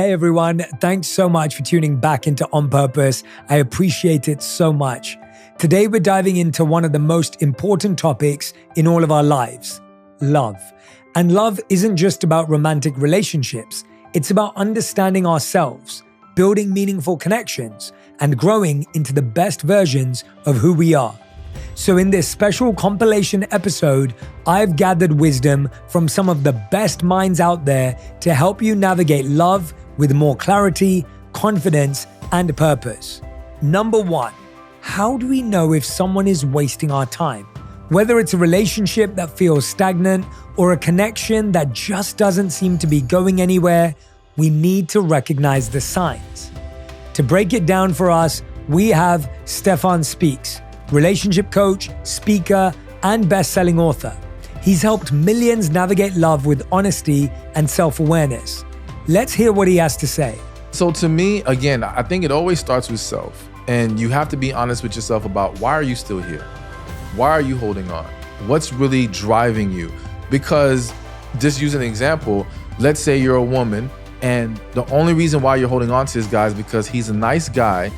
Hey everyone, thanks so much for tuning back into On Purpose. I appreciate it so much. Today we're diving into one of the most important topics in all of our lives, love. And love isn't just about romantic relationships. It's about understanding ourselves, building meaningful connections, and growing into the best versions of who we are. So in this special compilation episode, I've gathered wisdom from some of the best minds out there to help you navigate love with more clarity, confidence, and purpose. Number 1, how do we know if someone is wasting our time? Whether it's a relationship that feels stagnant or a connection that just doesn't seem to be going anywhere, we need to recognize the signs. To break it down for us, we have Stefan Speaks, relationship coach, speaker, and best-selling author. He's helped millions navigate love with honesty and self-awareness. Let's hear what he has to say. So to me, again, I think it always starts with self. And you have to be honest with yourself about why are you still here? Why are you holding on? What's really driving you? Because just use an example, let's say you're a woman and the only reason why you're holding on to this guy is because he's a nice guy.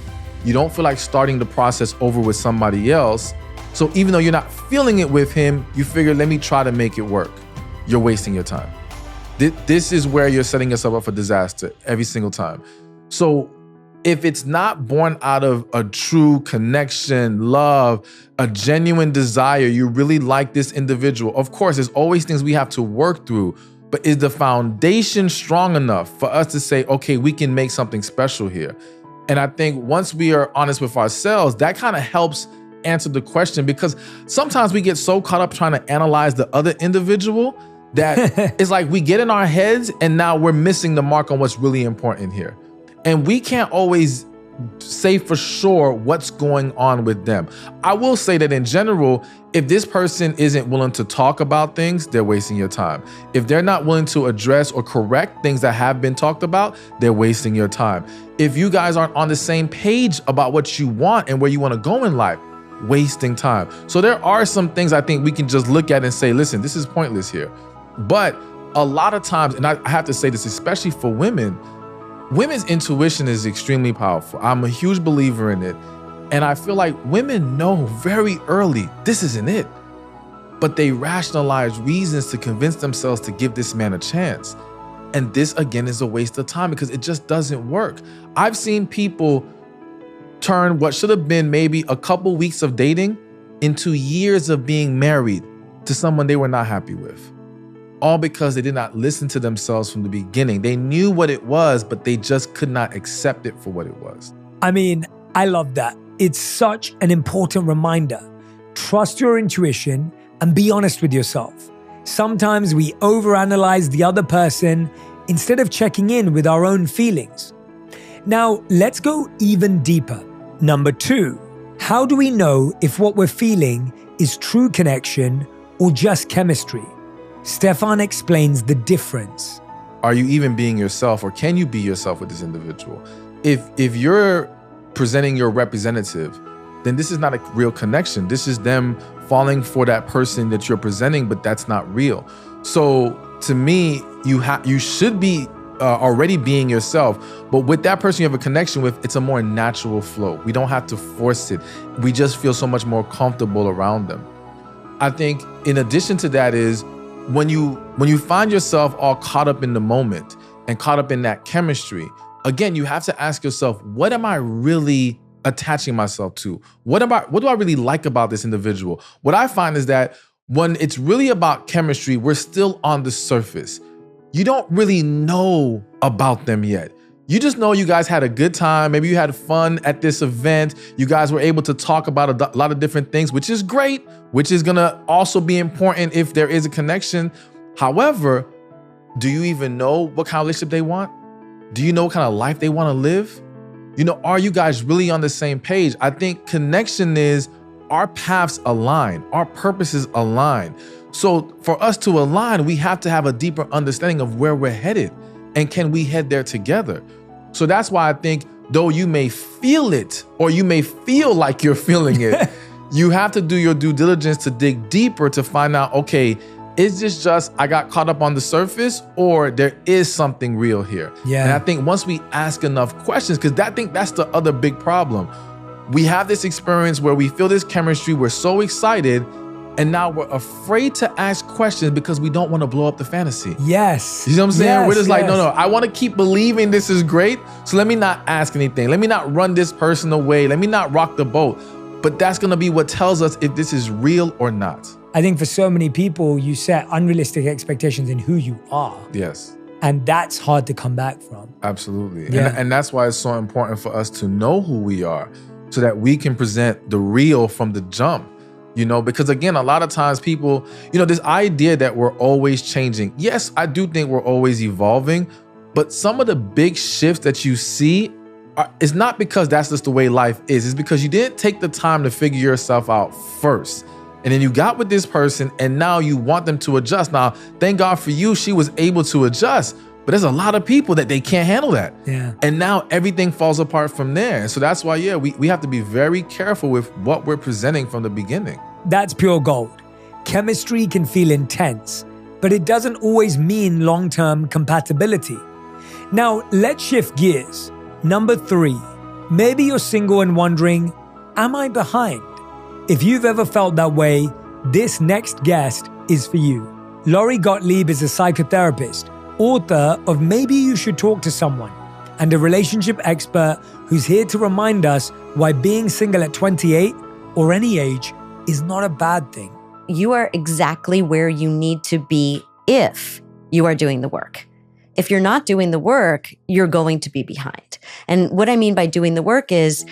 You don't feel like starting the process over with somebody else. So even though you're not feeling it with him, you figure, let me try to make it work. You're wasting your time. This is where you're setting yourself up for disaster every single time. So if it's not born out of a true connection, love, a genuine desire, you really like this individual, of course, there's always things we have to work through, but is the foundation strong enough for us to say, okay, we can make something special here? And I think once we are honest with ourselves, that kind of helps answer the question, because sometimes we get so caught up trying to analyze the other individual that it's like we get in our heads and now we're missing the mark on what's really important here. And we can't always say for sure what's going on with them. I will say that in general, if this person isn't willing to talk about things, they're wasting your time. If they're not willing to address or correct things that have been talked about, they're wasting your time. If you guys aren't on the same page about what you want and where you want to go in life, wasting time. So there are some things I think we can just look at and say, listen, this is pointless here. But a lot of times, and I have to say this, especially for women, women's intuition is extremely powerful. I'm a huge believer in it. And I feel like women know very early, this isn't it. But they rationalize reasons to convince themselves to give this man a chance. And this, again, is a waste of time because it just doesn't work. I've seen people turn what should have been maybe a couple weeks of dating into years of being married to someone they were not happy with. All because they did not listen to themselves from the beginning. They knew what it was, but they just could not accept it for what it was. I mean, I love that. It's such an important reminder. Trust your intuition and be honest with yourself. Sometimes we overanalyze the other person instead of checking in with our own feelings. Now, let's go even deeper. Number 2, how do we know if what we're feeling is true connection or just chemistry? Stefan explains the difference. Are you even being yourself, or can you be yourself with this individual? If you're presenting your representative, then this is not a real connection. This is them falling for that person that you're presenting, but that's not real. So to me, you should be already being yourself, but with that person you have a connection with, it's a more natural flow. We don't have to force it. We just feel so much more comfortable around them. I think in addition to that is, when you find yourself all caught up in the moment and caught up in that chemistry, again, you have to ask yourself, what am I really attaching myself to? What do I really like about this individual? What I find is that when it's really about chemistry, we're still on the surface. You don't really know about them yet. You just know you guys had a good time. Maybe you had fun at this event. You guys were able to talk about a lot of different things, which is great, which is gonna also be important if there is a connection. However, do you even know what kind of relationship they want? Do you know what kind of life they wanna live? You know, are you guys really on the same page? I think connection is our paths align, our purposes align. So for us to align, we have to have a deeper understanding of where we're headed. And can we head there together? So that's why I think, though you may feel it, or you may feel like you're feeling it, you have to do your due diligence to dig deeper to find out, okay, is this just I got caught up on the surface, or there is something real here? Yeah. And I think once we ask enough questions, because I think that's the other big problem. We have this experience where we feel this chemistry, we're so excited, and now we're afraid to ask questions because we don't want to blow up the fantasy. Yes. You know what I'm saying? Yes, We're just like, yes. no, I want to keep believing this is great, so let me not ask anything. Let me not run this person away. Let me not rock the boat. But that's going to be what tells us if this is real or not. I think for so many people, you set unrealistic expectations in who you are. Yes. And that's hard to come back from. Absolutely. Yeah. And that's why it's so important for us to know who we are so that we can present the real from the jump. Because again, a lot of times people, this idea that we're always changing. Yes, I do think we're always evolving, but some of the big shifts that you see it's not because that's just the way life is. It's because you didn't take the time to figure yourself out first. And then you got with this person and now you want them to adjust. Now, thank God for you, she was able to adjust. But there's a lot of people that they can't handle that. Yeah. And now everything falls apart from there. And so that's why, we have to be very careful with what we're presenting from the beginning. That's pure gold. Chemistry can feel intense, but it doesn't always mean long-term compatibility. Now, let's shift gears. Number 3, maybe you're single and wondering, am I behind? If you've ever felt that way, this next guest is for you. Lori Gottlieb is a psychotherapist, author of Maybe You Should Talk to Someone, and a relationship expert who's here to remind us why being single at 28 or any age is not a bad thing. You are exactly where you need to be if you are doing the work. If you're not doing the work, you're going to be behind. And what I mean by doing the work is,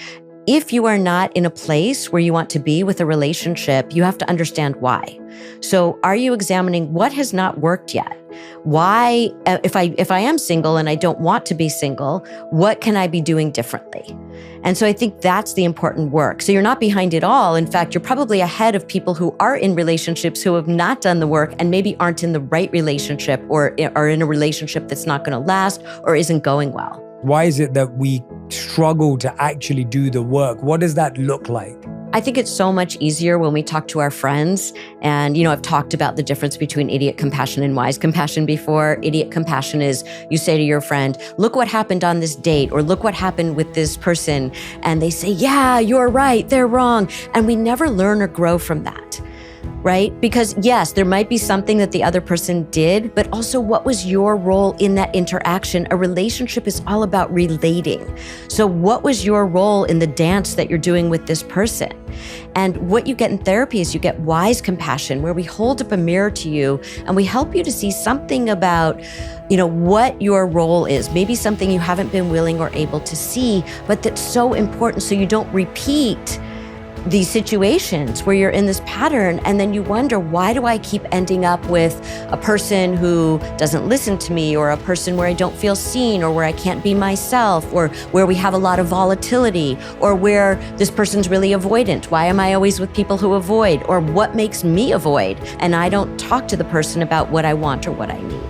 if you are not in a place where you want to be with a relationship, you have to understand why. So are you examining what has not worked yet? Why, if I am single and I don't want to be single, what can I be doing differently? And so I think that's the important work. So you're not behind at all. In fact, you're probably ahead of people who are in relationships who have not done the work and maybe aren't in the right relationship or are in a relationship that's not going to last or isn't going well. Why is it that we struggle to actually do the work? What does that look like? I think it's so much easier when we talk to our friends. And, I've talked about the difference between idiot compassion and wise compassion before. Idiot compassion is you say to your friend, look what happened on this date, or look what happened with this person. And they say, yeah, you're right, they're wrong. And we never learn or grow from that. Right? Because yes, there might be something that the other person did, but also what was your role in that interaction? A relationship is all about relating. So what was your role in the dance that you're doing with this person? And what you get in therapy is you get wise compassion, where we hold up a mirror to you and we help you to see something about, what your role is. Maybe something you haven't been willing or able to see, but that's so important so you don't repeat these situations where you're in this pattern and then you wonder, why do I keep ending up with a person who doesn't listen to me, or a person where I don't feel seen, or where I can't be myself, or where we have a lot of volatility, or where this person's really avoidant? Why am I always with people who avoid? Or what makes me avoid? And I don't talk to the person about what I want or what I need.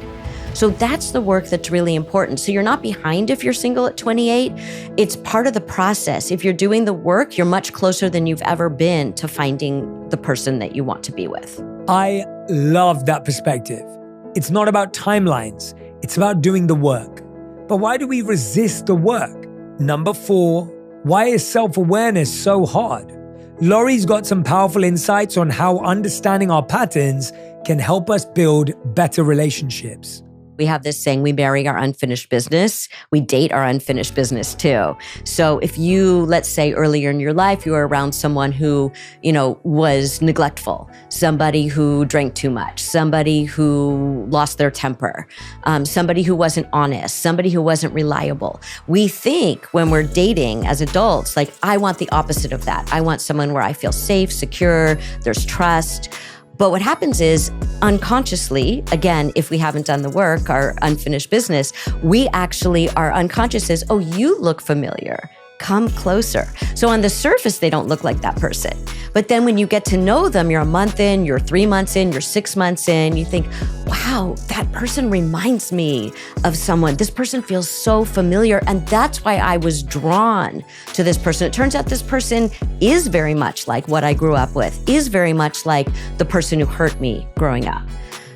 So that's the work that's really important. So you're not behind if you're single at 28. It's part of the process. If you're doing the work, you're much closer than you've ever been to finding the person that you want to be with. I love that perspective. It's not about timelines. It's about doing the work. But why do we resist the work? Number 4, why is self-awareness so hard? Lori's got some powerful insights on how understanding our patterns can help us build better relationships. We have this saying, we marry our unfinished business. We date our unfinished business too. So if you, let's say earlier in your life, you were around someone who, was neglectful, somebody who drank too much, somebody who lost their temper, somebody who wasn't honest, somebody who wasn't reliable. We think when we're dating as adults, like, I want the opposite of that. I want someone where I feel safe, secure, there's trust. But what happens is, unconsciously, again, if we haven't done the work, our unfinished business, we actually, our unconscious is, oh, you look familiar. Come closer. So on the surface, they don't look like that person. But then when you get to know them, you're a month in, you're 3 months in, you're 6 months in, you think, wow, that person reminds me of someone. This person feels so familiar. And that's why I was drawn to this person. It turns out this person is very much like what I grew up with, is very much like the person who hurt me growing up.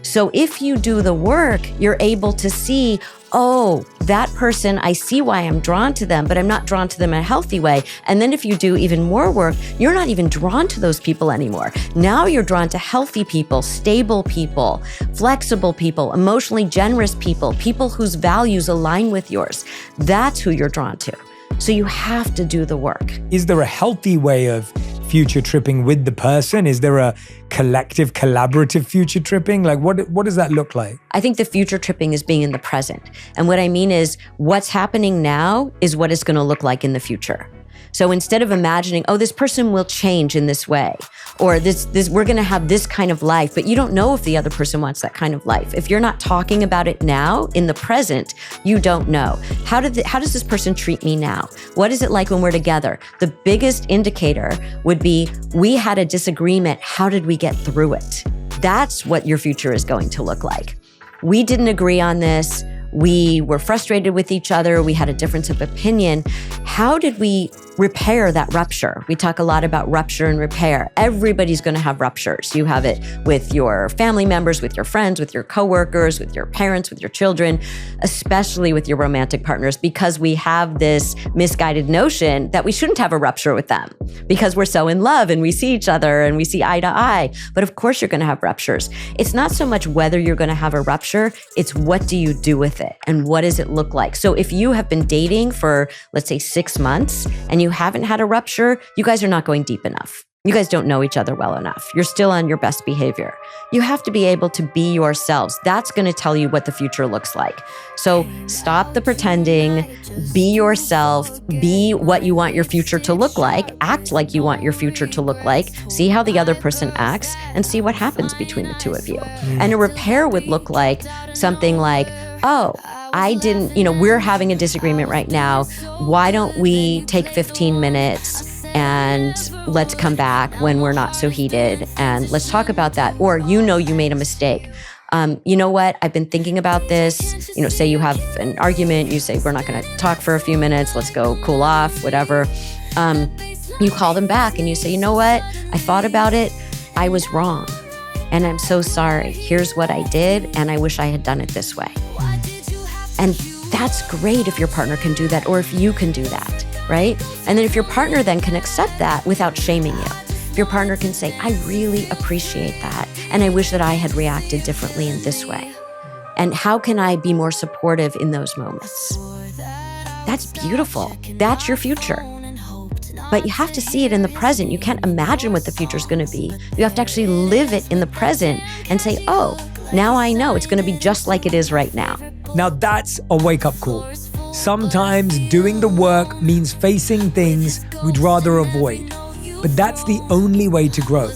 So if you do the work, you're able to see, oh, that person, I see why I'm drawn to them, but I'm not drawn to them in a healthy way. And then if you do even more work, you're not even drawn to those people anymore. Now you're drawn to healthy people, stable people, flexible people, emotionally generous people, people whose values align with yours. That's who you're drawn to. So you have to do the work. Is there a healthy way of future tripping with the person? Is there a collective, collaborative future tripping? Like what does that look like? I think the future tripping is being in the present. And what I mean is what's happening now is what it's going to look like in the future. So instead of imagining, oh, this person will change in this way, or this we're going to have this kind of life, but you don't know if the other person wants that kind of life. If you're not talking about it now in the present, you don't know. How does this person treat me now? What is it like when we're together? The biggest indicator would be, we had a disagreement. How did we get through it? That's what your future is going to look like. We didn't agree on this. We were frustrated with each other. We had a difference of opinion. How did we repair that rupture? We talk a lot about rupture and repair. Everybody's going to have ruptures. You have it with your family members, with your friends, with your coworkers, with your parents, with your children, especially with your romantic partners, because we have this misguided notion that we shouldn't have a rupture with them because we're so in love and we see each other and we see eye to eye. But of course you're going to have ruptures. It's not so much whether you're going to have a rupture, it's what do you do with it and what does it look like? So if you have been dating for, let's say, 6 months and you haven't had a rupture, you guys are not going deep enough. You guys don't know each other well enough. You're still on your best behavior. You have to be able to be yourselves. That's going to tell you what the future looks like. So stop the pretending, be yourself, be what you want your future to look like, act like you want your future to look like, see how the other person acts, and see what happens between the two of you. And a repair would look like something like, oh, we're having a disagreement right now. Why don't we take 15 minutes and let's come back when we're not so heated and let's talk about that. Or, you made a mistake. You know what? I've been thinking about this. Say you have an argument. You say, we're not going to talk for a few minutes. Let's go cool off, whatever. You call them back and you say, you know what? I thought about it. I was wrong. And I'm so sorry. Here's what I did. And I wish I had done it this way. And that's great if your partner can do that or if you can do that, right? And then if your partner then can accept that without shaming you. If your partner can say, I really appreciate that. And I wish that I had reacted differently in this way. And how can I be more supportive in those moments? That's beautiful. That's your future. But you have to see it in the present. You can't imagine what the future is going to be. You have to actually live it in the present and say, oh, now I know it's going to be just like it is right now. Now that's a wake-up call. Sometimes doing the work means facing things we'd rather avoid. But that's the only way to grow.